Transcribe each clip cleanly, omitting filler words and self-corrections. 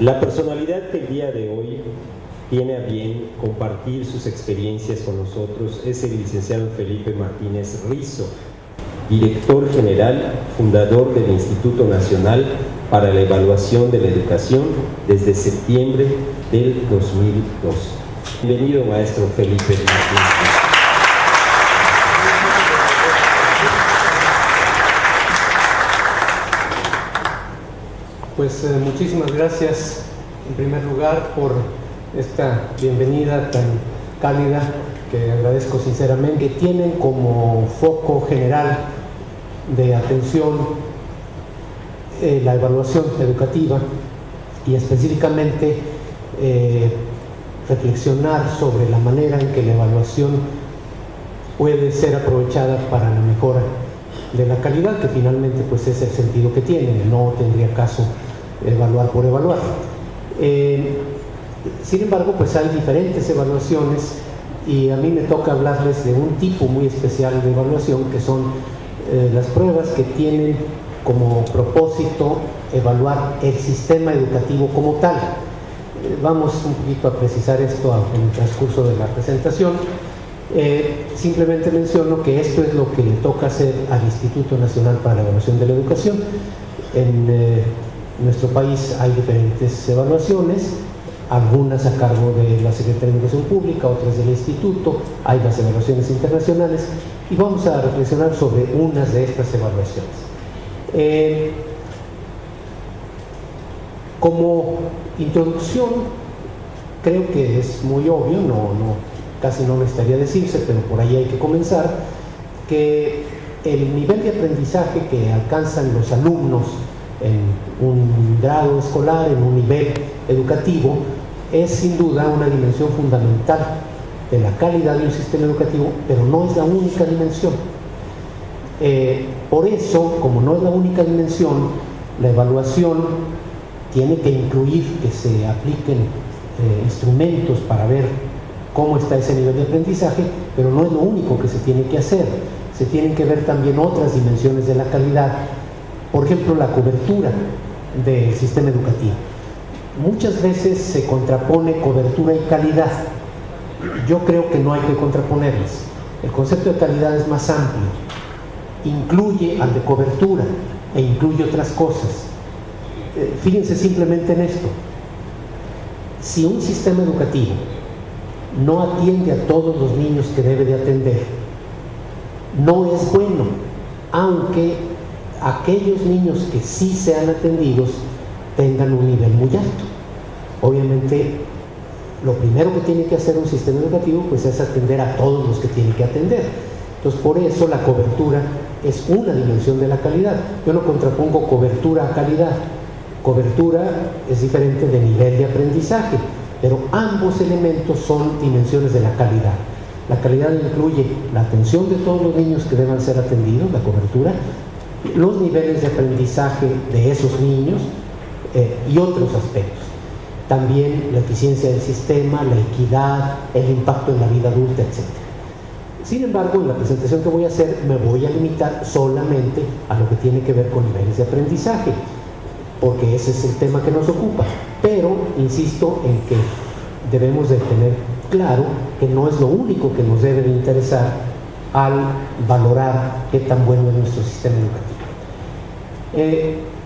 La personalidad que el día de hoy tiene a bien compartir sus experiencias con nosotros es el licenciado Felipe Martínez Rizo, director general, fundador del Instituto Nacional para la Evaluación de la Educación desde septiembre del 2002. Bienvenido, maestro Felipe Martínez Rizo. Pues muchísimas gracias en primer lugar por esta bienvenida tan cálida que agradezco sinceramente. Tienen como foco general de atención la evaluación educativa y específicamente reflexionar sobre la manera en que la evaluación puede ser aprovechada para la mejora de la calidad, que finalmente pues es el sentido que tiene. No tendría caso evaluar por evaluar. Sin embargo, pues hay diferentes evaluaciones y a mí me toca hablarles de un tipo muy especial de evaluación, que son las pruebas que tienen como propósito evaluar el sistema educativo como tal. Vamos un poquito a precisar esto en el transcurso de la presentación. Simplemente menciono que esto es lo que le toca hacer al Instituto Nacional para la Evaluación de la Educación. En nuestro país hay diferentes evaluaciones, algunas a cargo de la Secretaría de Educación Pública, otras del Instituto, hay las evaluaciones internacionales y vamos a reflexionar sobre unas de estas evaluaciones. Como introducción, creo que es muy obvio, casi no necesitaría decirse, pero por ahí hay que comenzar, que el nivel de aprendizaje que alcanzan los alumnos en un grado escolar, en un nivel educativo, es sin duda una dimensión fundamental de la calidad de un sistema educativo, pero no es la única dimensión. Por eso, como no es la única dimensión, la evaluación tiene que incluir que se apliquen instrumentos para ver cómo está ese nivel de aprendizaje, pero no es lo único que se tiene que hacer. Se tienen que ver también otras dimensiones de la calidad, por ejemplo, la cobertura del sistema educativo. Muchas veces se contrapone cobertura y calidad. Yo creo que no hay que contraponerlas. El concepto de calidad es más amplio, incluye al de cobertura e incluye otras cosas. Fíjense simplemente en esto: si un sistema educativo no atiende a todos los niños que debe de atender, no es bueno, aunque aquellos niños que sí sean atendidos tengan un nivel muy alto. Obviamente, lo primero que tiene que hacer un sistema educativo pues es atender a todos los que tiene que atender. Entonces, por eso la cobertura es una dimensión de la calidad. Yo no contrapongo cobertura a calidad. Cobertura es diferente de nivel de aprendizaje, pero ambos elementos son dimensiones de la calidad. La calidad incluye la atención de todos los niños que deban ser atendidos, la cobertura, los niveles de aprendizaje de esos niños y otros aspectos. También la eficiencia del sistema, la equidad, el impacto en la vida adulta, etc. Sin embargo, en la presentación que voy a hacer me voy a limitar solamente a lo que tiene que ver con niveles de aprendizaje, porque ese es el tema que nos ocupa. Pero insisto en que debemos de tener claro que no es lo único que nos debe de interesar al valorar qué tan bueno es nuestro sistema educativo.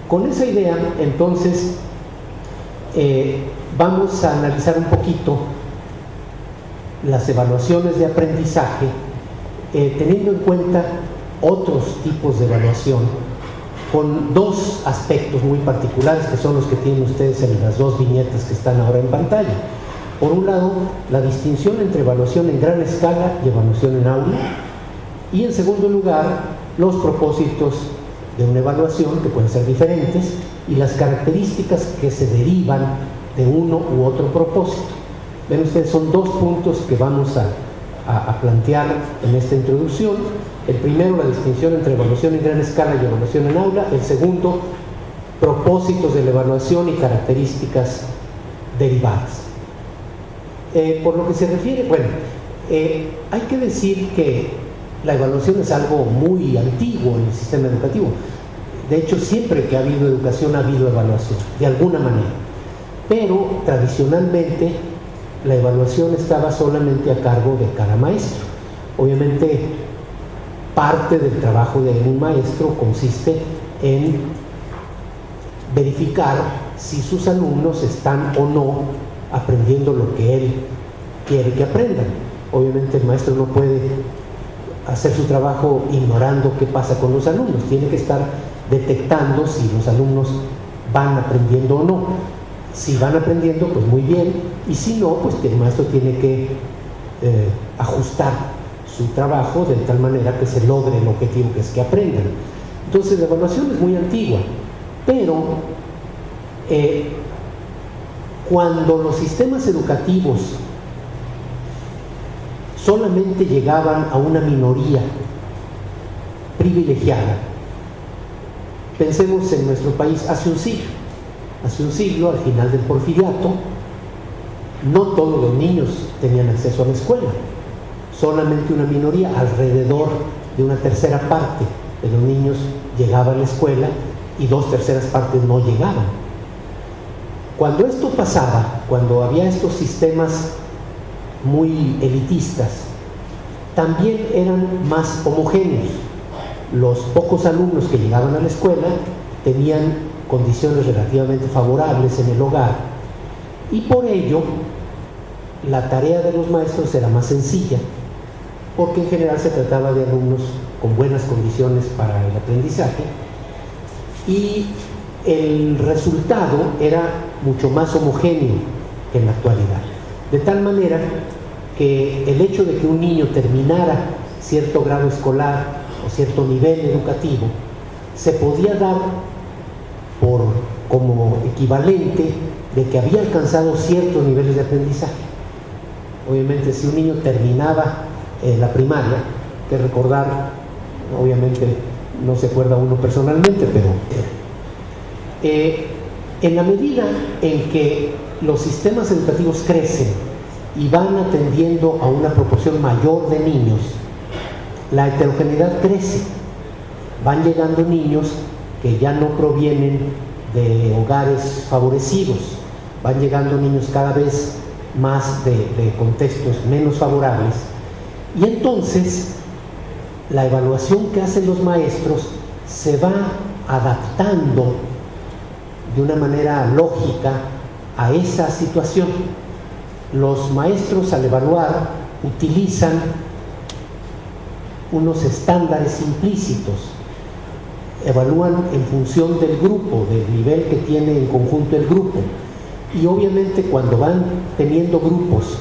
Con esa idea, entonces, vamos a analizar un poquito las evaluaciones de aprendizaje, teniendo en cuenta otros tipos de evaluación, con dos aspectos muy particulares que son los que tienen ustedes en las dos viñetas que están ahora en pantalla. Por un lado, la distinción entre evaluación en gran escala y evaluación en aula, y en segundo lugar, los propósitos de una evaluación, que pueden ser diferentes, y las características que se derivan de uno u otro propósito. Ven ustedes, son dos puntos que vamos a plantear en esta introducción. El primero, la distinción entre evaluación en gran escala y evaluación en aula. El segundo, propósitos de la evaluación y características derivadas. Por lo que se refiere, bueno, hay que decir que la evaluación es algo muy antiguo en el sistema educativo. De hecho, siempre que ha habido educación ha habido evaluación, de alguna manera. Pero tradicionalmente la evaluación estaba solamente a cargo de cada maestro. Obviamente, parte del trabajo de un maestro consiste en verificar si sus alumnos están o no aprendiendo lo que él quiere que aprendan. Obviamente el maestro no puede hacer su trabajo ignorando qué pasa con los alumnos, tiene que estar detectando si los alumnos van aprendiendo o no. Si van aprendiendo, pues muy bien, y si no, pues el maestro tiene que ajustar su trabajo de tal manera que se logre el objetivo, que es que aprendan. Entonces la evaluación es muy antigua, pero cuando los sistemas educativos solamente llegaban a una minoría privilegiada, pensemos en nuestro país hace un siglo, al final del Porfiriato, no todos los niños tenían acceso a la escuela, solamente una minoría, alrededor de una tercera parte de los niños llegaba a la escuela y 2/3 partes no llegaban. Cuando esto pasaba, cuando había estos sistemas muy elitistas, también eran más homogéneos. Los pocos alumnos que llegaban a la escuela tenían condiciones relativamente favorables en el hogar, y por ello la tarea de los maestros era más sencilla, porque en general se trataba de alumnos con buenas condiciones para el aprendizaje, y el resultado era mucho más homogéneo que en la actualidad, de tal manera que el hecho de que un niño terminara cierto grado escolar o cierto nivel educativo se podía dar como equivalente de que había alcanzado ciertos niveles de aprendizaje. Obviamente, si un niño terminaba la primaria, hay que recordar, obviamente no se acuerda uno personalmente, pero en la medida en que los sistemas educativos crecen y van atendiendo a una proporción mayor de niños, la heterogeneidad crece. Van llegando niños que ya no provienen de hogares favorecidos, van llegando niños cada vez más de contextos menos favorables, y entonces la evaluación que hacen los maestros se va adaptando de una manera lógica a esa situación. Los maestros, al evaluar, utilizan unos estándares implícitos, evalúan en función del grupo, del nivel que tiene en conjunto el grupo, y obviamente cuando van teniendo grupos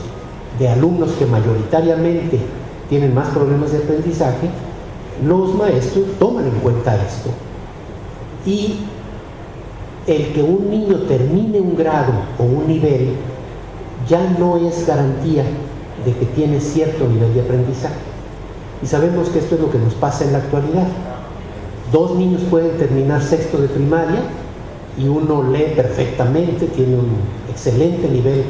de alumnos que mayoritariamente tienen más problemas de aprendizaje, los maestros toman en cuenta esto, y el que un niño termine un grado o un nivel ya no es garantía de que tiene cierto nivel de aprendizaje. Y sabemos que esto es lo que nos pasa en la actualidad. 2 niños pueden terminar sexto de primaria y uno lee perfectamente, tiene un excelente nivel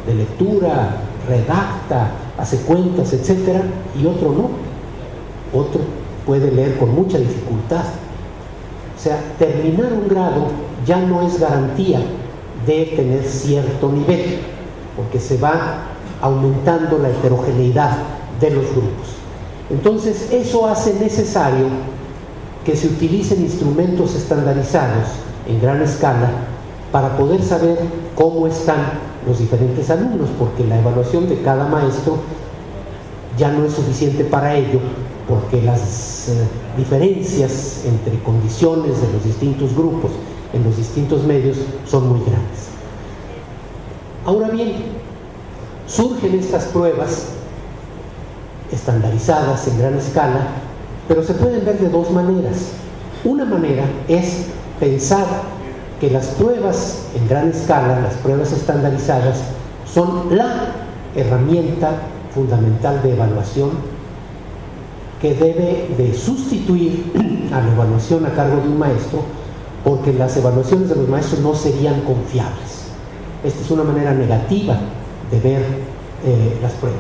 de lectura, redacta, hace cuentas, etcétera, y otro no. Otro puede leer con mucha dificultad. O sea, terminar un grado ya no es garantía de tener cierto nivel, porque se va aumentando la heterogeneidad de los grupos. Entonces, eso hace necesario que se utilicen instrumentos estandarizados en gran escala para poder saber cómo están los diferentes alumnos, porque la evaluación de cada maestro ya no es suficiente para ello, porque las diferencias entre condiciones de los distintos grupos en los distintos medios son muy grandes. Ahora bien, surgen estas pruebas estandarizadas en gran escala, pero se pueden ver de dos maneras. Una manera es pensar que las pruebas en gran escala, las pruebas estandarizadas, son la herramienta fundamental de evaluación que debe de sustituir a la evaluación a cargo de un maestro, porque las evaluaciones de los maestros no serían confiables. Esta es una manera negativa de ver las pruebas.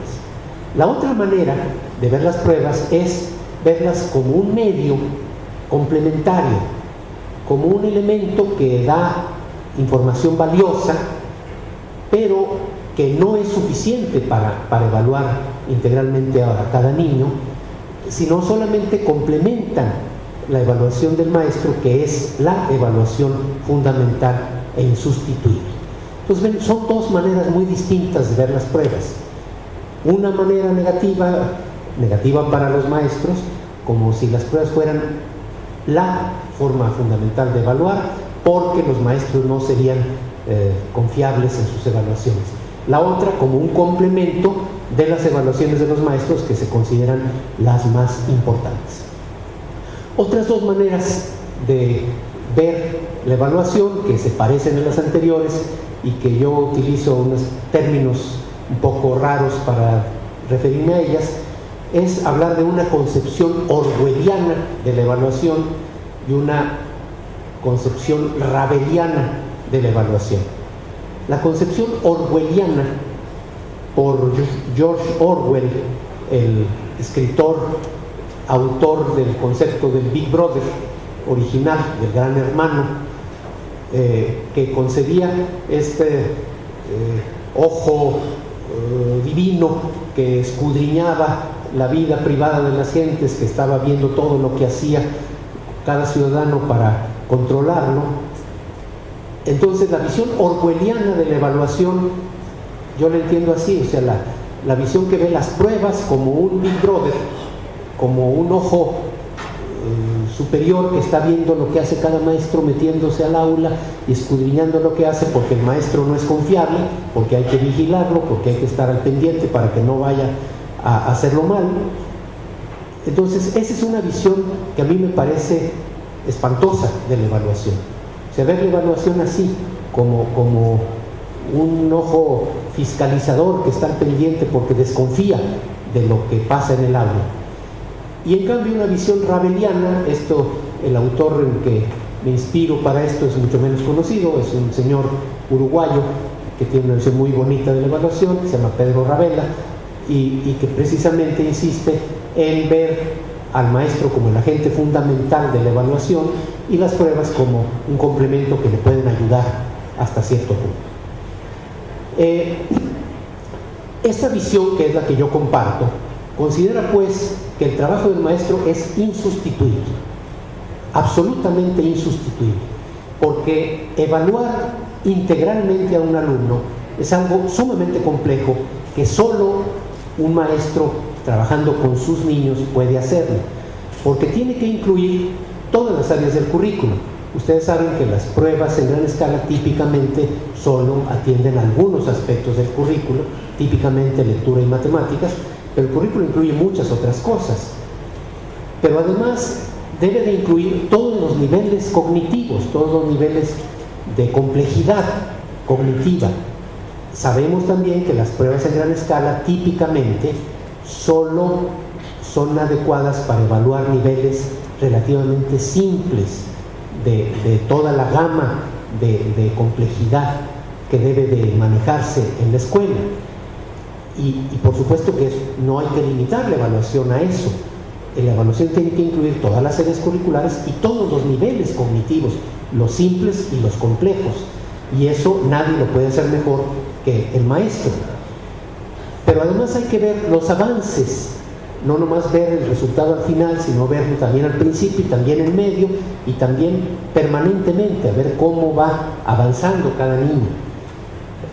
La otra manera de ver las pruebas es verlas como un medio complementario, como un elemento que da información valiosa, pero que no es suficiente para evaluar integralmente a cada niño, sino solamente complementan la evaluación del maestro, que es la evaluación fundamental e insustituible. Entonces, son dos maneras muy distintas de ver las pruebas. Una manera negativa para los maestros, como si las pruebas fueran la forma fundamental de evaluar, porque los maestros no serían confiables en sus evaluaciones. La otra como un complemento de las evaluaciones de los maestros, que se consideran las más importantes. Otras dos maneras de ver la evaluación, que se parecen a las anteriores y que yo utilizo unos términos un poco raros para referirme a ellas, es hablar de una concepción orwelliana de la evaluación y una concepción rabeliana de la evaluación. La concepción orwelliana, por George Orwell, el escritor, autor del concepto del Big Brother original, del Gran Hermano, que concebía este ojo divino que escudriñaba la vida privada de las gentes, que estaba viendo todo lo que hacía cada ciudadano para controlarlo. Entonces, la visión orwelliana de la evaluación, yo la entiendo así, o sea, la visión que ve las pruebas como un Big Brother, como un ojo superior que está viendo lo que hace cada maestro, metiéndose al aula y escudriñando lo que hace, porque el maestro no es confiable, porque hay que vigilarlo, porque hay que estar al pendiente para que no vaya a hacerlo mal. Entonces, esa es una visión que a mí me parece espantosa de la evaluación. O sea, ver la evaluación así, como un ojo fiscalizador que está al pendiente porque desconfía de lo que pasa en el aula. Y en cambio una visión rabeliana, el autor en que me inspiro para esto es mucho menos conocido, es un señor uruguayo que tiene una visión muy bonita de la evaluación, que se llama Pedro Ravela, y que precisamente insiste en ver al maestro como el agente fundamental de la evaluación y las pruebas como un complemento que le pueden ayudar hasta cierto punto. Esta visión, que es la que yo comparto, considera pues que el trabajo del maestro es insustituible, absolutamente insustituible, porque evaluar integralmente a un alumno es algo sumamente complejo que solo un maestro trabajando con sus niños puede hacerlo, porque tiene que incluir todas las áreas del currículo. Ustedes saben que las pruebas en gran escala típicamente solo atienden algunos aspectos del currículo, típicamente lectura y matemáticas, pero el currículo incluye muchas otras cosas. Pero además debe de incluir todos los niveles cognitivos, todos los niveles de complejidad cognitiva. Sabemos también que las pruebas en gran escala típicamente solo son adecuadas para evaluar niveles relativamente simples de toda la gama de complejidad que debe de manejarse en la escuela. Y por supuesto que no hay que limitar la evaluación a eso. La evaluación tiene que incluir todas las áreas curriculares y todos los niveles cognitivos, los simples y los complejos. Y eso nadie lo puede hacer mejor que el maestro. Pero además hay que ver los avances, no nomás ver el resultado al final, sino verlo también al principio y también en medio y también permanentemente, a ver cómo va avanzando cada niño.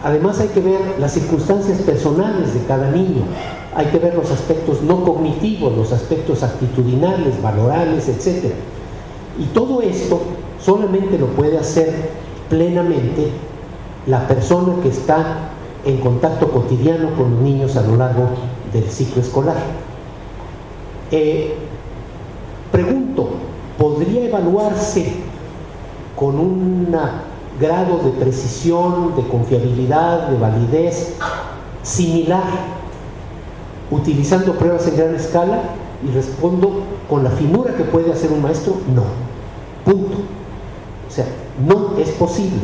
Además hay que ver las circunstancias personales de cada niño, hay que ver los aspectos no cognitivos, los aspectos actitudinales, valorales, etc. Y todo esto solamente lo puede hacer plenamente la persona que está en contacto cotidiano con los niños a lo largo del ciclo escolar. Pregunto, ¿podría evaluarse con un grado de precisión, de confiabilidad, de validez similar, utilizando pruebas en gran escala? Y respondo, con la finura que puede hacer un maestro, no. Punto. O sea, no es posible.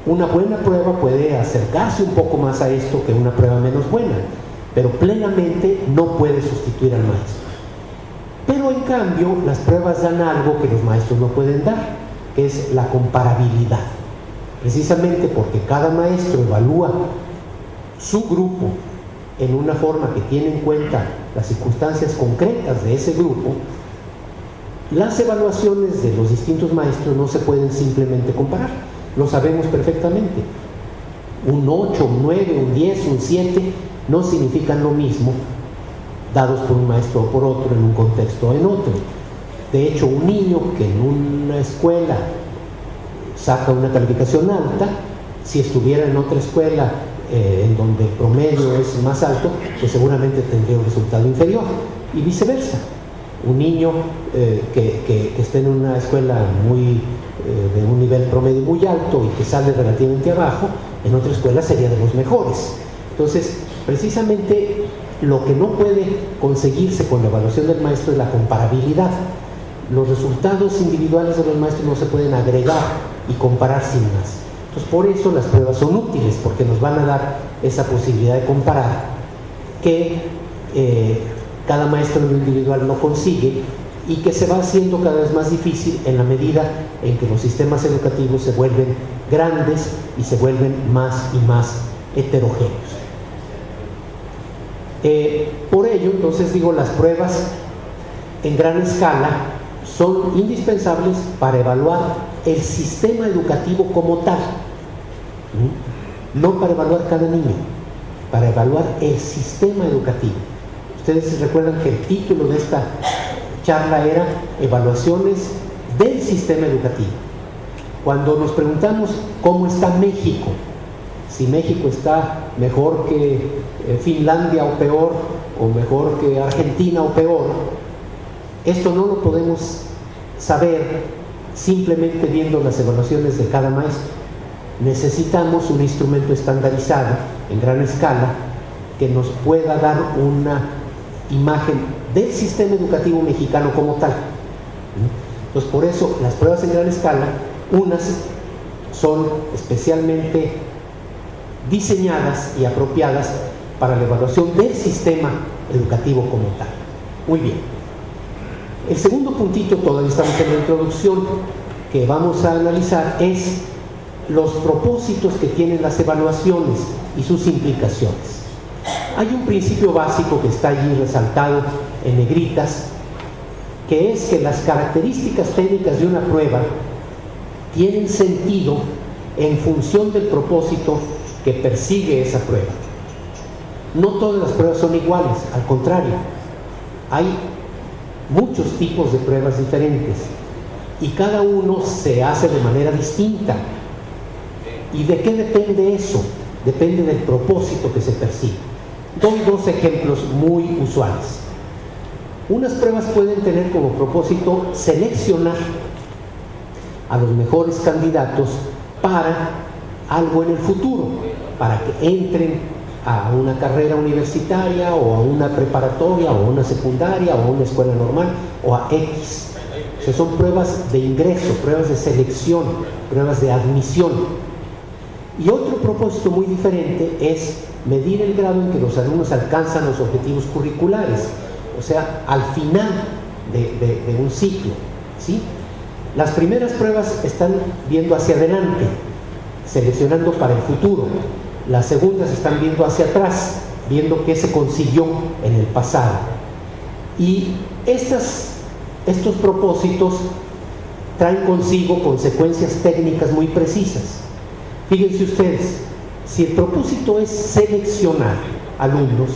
Una buena prueba puede acercarse un poco más a esto que una prueba menos buena, pero plenamente no puede sustituir al maestro. Pero en cambio, las pruebas dan algo que los maestros no pueden dar, que es la comparabilidad. Precisamente porque cada maestro evalúa su grupo en una forma que tiene en cuenta las circunstancias concretas de ese grupo, las evaluaciones de los distintos maestros no se pueden simplemente comparar. Lo sabemos perfectamente. Un 8, un 9, un 10, un 7 no significan lo mismo dados por un maestro o por otro, en un contexto o en otro. De hecho, un niño que en una escuela saca una calificación alta, si estuviera en otra escuela en donde el promedio es más alto, pues seguramente tendría un resultado inferior, y viceversa. Un niño que esté en una escuela de un nivel promedio muy alto y que sale relativamente abajo, en otra escuela sería de los mejores. Entonces, precisamente lo que no puede conseguirse con la evaluación del maestro es la comparabilidad. Los resultados individuales de los maestros no se pueden agregar y comparar sin más. Entonces, por eso las pruebas son útiles, porque nos van a dar esa posibilidad de comparar que cada maestro en lo individual no consigue, y que se va haciendo cada vez más difícil en la medida en que los sistemas educativos se vuelven grandes y se vuelven más y más heterogéneos. Por ello, entonces digo, las pruebas en gran escala son indispensables para evaluar el sistema educativo como tal, no para evaluar cada niño, para evaluar el sistema educativo. Ustedes recuerdan que el título de esta charla era Evaluaciones del sistema educativo. Cuando nos preguntamos cómo está México, si México está mejor que Finlandia o peor, o mejor que Argentina o peor, esto no lo podemos saber simplemente viendo las evaluaciones de cada maestro. Necesitamos un instrumento estandarizado en gran escala que nos pueda dar una imagen del sistema educativo mexicano como tal. Entonces, por eso las pruebas en gran escala, unas son especialmente diseñadas y apropiadas para la evaluación del sistema educativo como tal. Muy bien. El segundo puntito, todavía estamos en la introducción, que vamos a analizar es los propósitos que tienen las evaluaciones y sus implicaciones. Hay un principio básico que está allí resaltado en negritas, que es que las características técnicas de una prueba tienen sentido en función del propósito que persigue esa prueba. No todas las pruebas son iguales, al contrario, hay muchos tipos de pruebas diferentes y cada uno se hace de manera distinta. ¿Y de qué depende eso? Depende del propósito que se persigue. Doy dos ejemplos muy usuales. Unas pruebas pueden tener como propósito seleccionar a los mejores candidatos para algo en el futuro, para que entren a una carrera universitaria o a una preparatoria o a una secundaria o a una escuela normal o a X. O sea, son pruebas de ingreso, pruebas de selección, pruebas de admisión. Y otro propósito muy diferente es medir el grado en que los alumnos alcanzan los objetivos curriculares, o sea, al final de un ciclo, ¿sí? Las primeras pruebas están viendo hacia adelante, seleccionando para el futuro. Las segundas están viendo hacia atrás, viendo qué se consiguió en el pasado. Y estos propósitos traen consigo consecuencias técnicas muy precisas. Fíjense ustedes, si el propósito es seleccionar alumnos,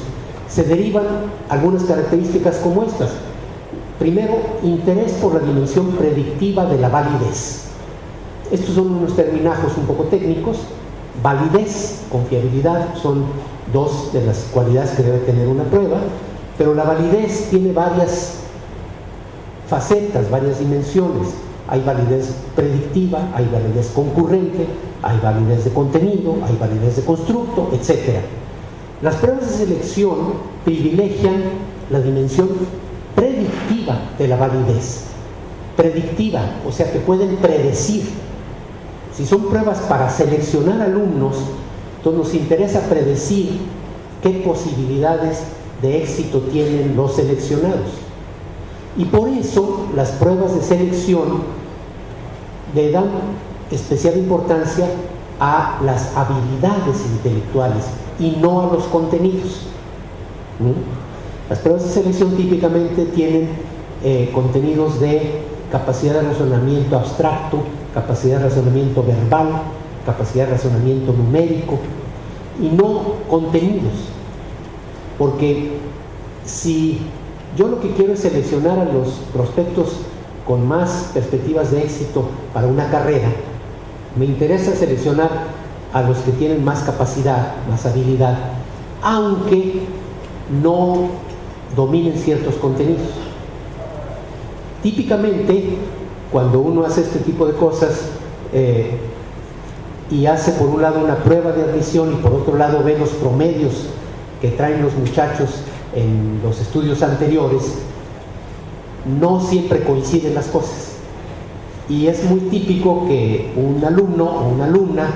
se derivan algunas características como estas. Primero, interés por la dimensión predictiva de la validez. Estos son unos terminajos un poco técnicos validez, confiabilidad, son dos de las cualidades que debe tener una prueba, pero la validez tiene varias facetas, varias dimensiones. Hay validez predictiva, hay validez concurrente, hay validez de contenido, hay validez de constructo, etc. Las pruebas de selección privilegian la dimensión predictiva de la validez. Predictiva, o sea que pueden predecir. Si son pruebas para seleccionar alumnos, entonces nos interesa predecir qué posibilidades de éxito tienen los seleccionados. Y por eso las pruebas de selección le dan especial importancia a las habilidades intelectuales y no a los contenidos. Las pruebas de selección típicamente tienen contenidos de capacidad de razonamiento abstracto, capacidad de razonamiento verbal, capacidad de razonamiento numérico, y no contenidos. Porque si yo lo que quiero es seleccionar a los prospectos con más perspectivas de éxito para una carrera, me interesa seleccionar a los que tienen más capacidad, más habilidad, aunque no dominen ciertos contenidos. Típicamente, cuando uno hace este tipo de cosas y hace por un lado una prueba de admisión y por otro lado ve los promedios que traen los muchachos en los estudios anteriores, no siempre coinciden las cosas. Y es muy típico que un alumno o una alumna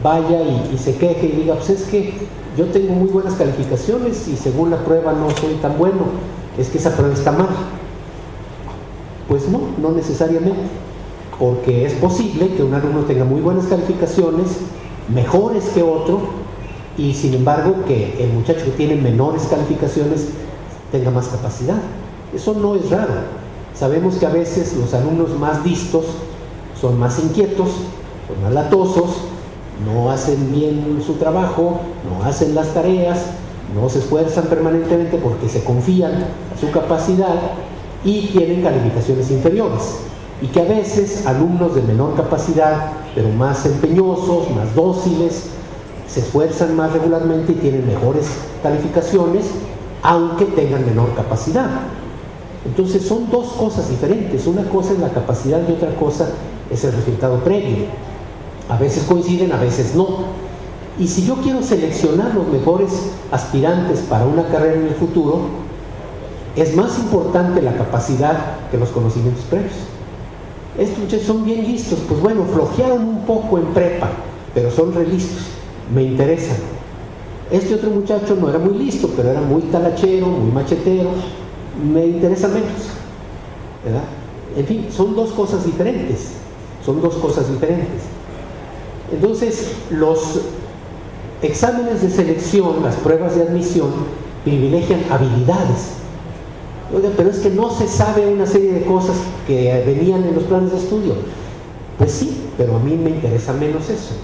vaya y se queje y diga, pues es que yo tengo muy buenas calificaciones y según la prueba no soy tan bueno, es que esa prueba está mal. Pues no, no necesariamente, porque es posible que un alumno tenga muy buenas calificaciones, mejores que otro, y sin embargo que el muchacho que tiene menores calificaciones tenga más capacidad. Eso no es raro. Sabemos que a veces los alumnos más listos son más inquietos, son más latosos, no hacen bien su trabajo, no hacen las tareas, no se esfuerzan permanentemente porque se confían a su capacidad y tienen calificaciones inferiores. Y que a veces alumnos de menor capacidad, pero más empeñosos, más dóciles, se esfuerzan más regularmente y tienen mejores calificaciones, aunque tengan menor capacidad. Entonces son dos cosas diferentes. Una cosa es la capacidad y otra cosa es el resultado previo. A veces coinciden, a veces no. Y si yo quiero seleccionar los mejores aspirantes para una carrera en el futuro, es más importante la capacidad que los conocimientos previos. Estos muchachos son bien listos, pues bueno, flojearon un poco en prepa, pero son re listos, me interesan. Este otro muchacho no era muy listo, pero era muy talachero, muy machetero, me interesa menos, ¿verdad? En fin, son dos cosas diferentes, Entonces, los exámenes de selección, las pruebas de admisión, privilegian habilidades. Oiga, pero es que no se sabe una serie de cosas que venían en los planes de estudio. Pues sí, pero a mí me interesa menos eso.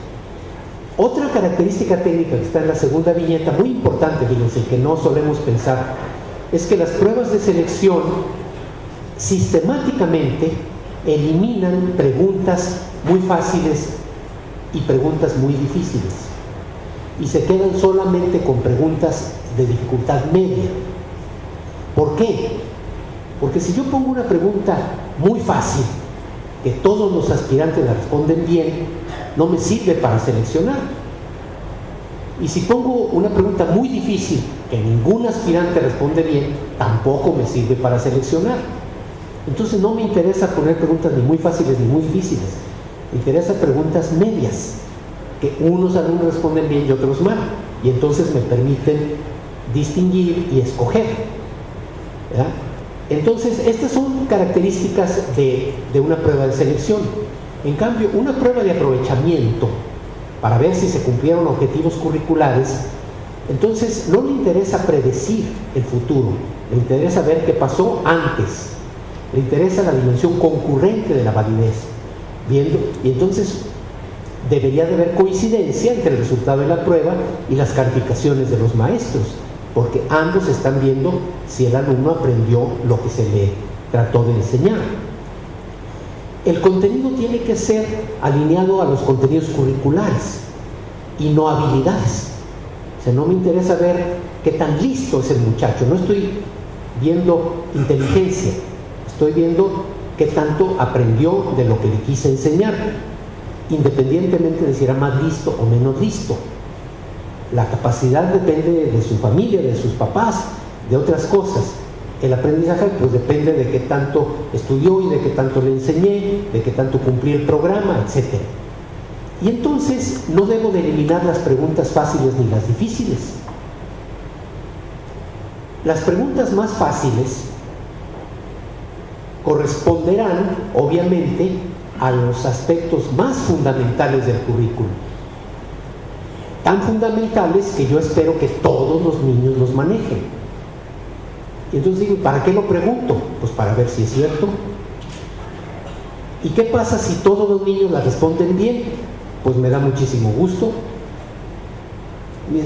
Otra característica técnica que está en la segunda viñeta, muy importante, fíjense, que no solemos pensar, es que las pruebas de selección sistemáticamente eliminan preguntas muy fáciles y preguntas muy difíciles y se quedan solamente con preguntas de dificultad media. ¿Por qué? Porque si yo pongo una pregunta muy fácil, que todos los aspirantes la responden bien, no me sirve para seleccionar. Y si pongo una pregunta muy difícil, que ningún aspirante responde bien, tampoco me sirve para seleccionar. Entonces no me interesa poner preguntas ni muy fáciles ni muy difíciles. Me interesan preguntas medias, que unos alumnos responden bien y otros mal. Y entonces me permiten distinguir y escoger, ¿verdad? Entonces, estas son características de una prueba de selección. En cambio, una prueba de aprovechamiento, para ver si se cumplieron objetivos curriculares, entonces no le interesa predecir el futuro, le interesa ver qué pasó antes, le interesa la dimensión concurrente de la validez, viendo, y entonces debería de haber coincidencia entre el resultado de la prueba y las calificaciones de los maestros, porque ambos están viendo si el alumno aprendió lo que se le trató de enseñar. El contenido tiene que ser alineado a los contenidos curriculares. y no habilidades. O sea, no me interesa ver qué tan listo es el muchacho, no estoy viendo inteligencia, estoy viendo qué tanto aprendió de lo que le quise enseñar, independientemente de si era más listo o menos listo. La capacidad depende de su familia, de sus papás, de otras cosas. El aprendizaje pues depende de qué tanto estudió y de qué tanto le enseñé, de qué tanto cumplí el programa, etc. Y entonces no debo de eliminar las preguntas fáciles ni las difíciles. Las preguntas más fáciles corresponderán, obviamente, a los aspectos más fundamentales del currículum. Tan fundamentales que yo espero que todos los niños los manejen. Y entonces digo, ¿para qué lo pregunto? Pues para ver si es cierto. ¿Y qué pasa si todos los niños la responden bien? Pues me da muchísimo gusto.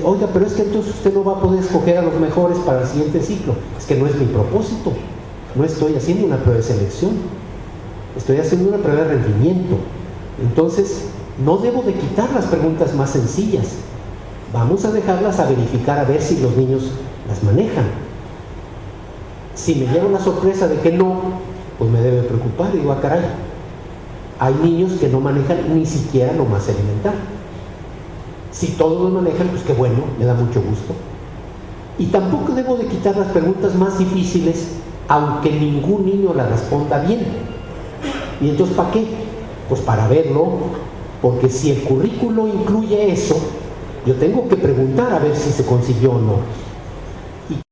Oiga, pero es que entonces usted no va a poder escoger a los mejores para el siguiente ciclo. Es que no es mi propósito. No estoy haciendo una prueba de selección. Estoy haciendo una prueba de rendimiento. Entonces, no debo de quitar las preguntas más sencillas. Vamos a dejarlas a verificar a ver si los niños las manejan. Si me llevo la sorpresa de que no, pues me debe preocupar. Digo, ah, caray, hay niños que no manejan ni siquiera lo más elemental. Si todos lo manejan, pues qué bueno, me da mucho gusto. Y tampoco debo de quitar las preguntas más difíciles, aunque ningún niño la responda bien. ¿Y entonces para qué? Pues para verlo, porque si el currículo incluye eso, yo tengo que preguntar a ver si se consiguió o no.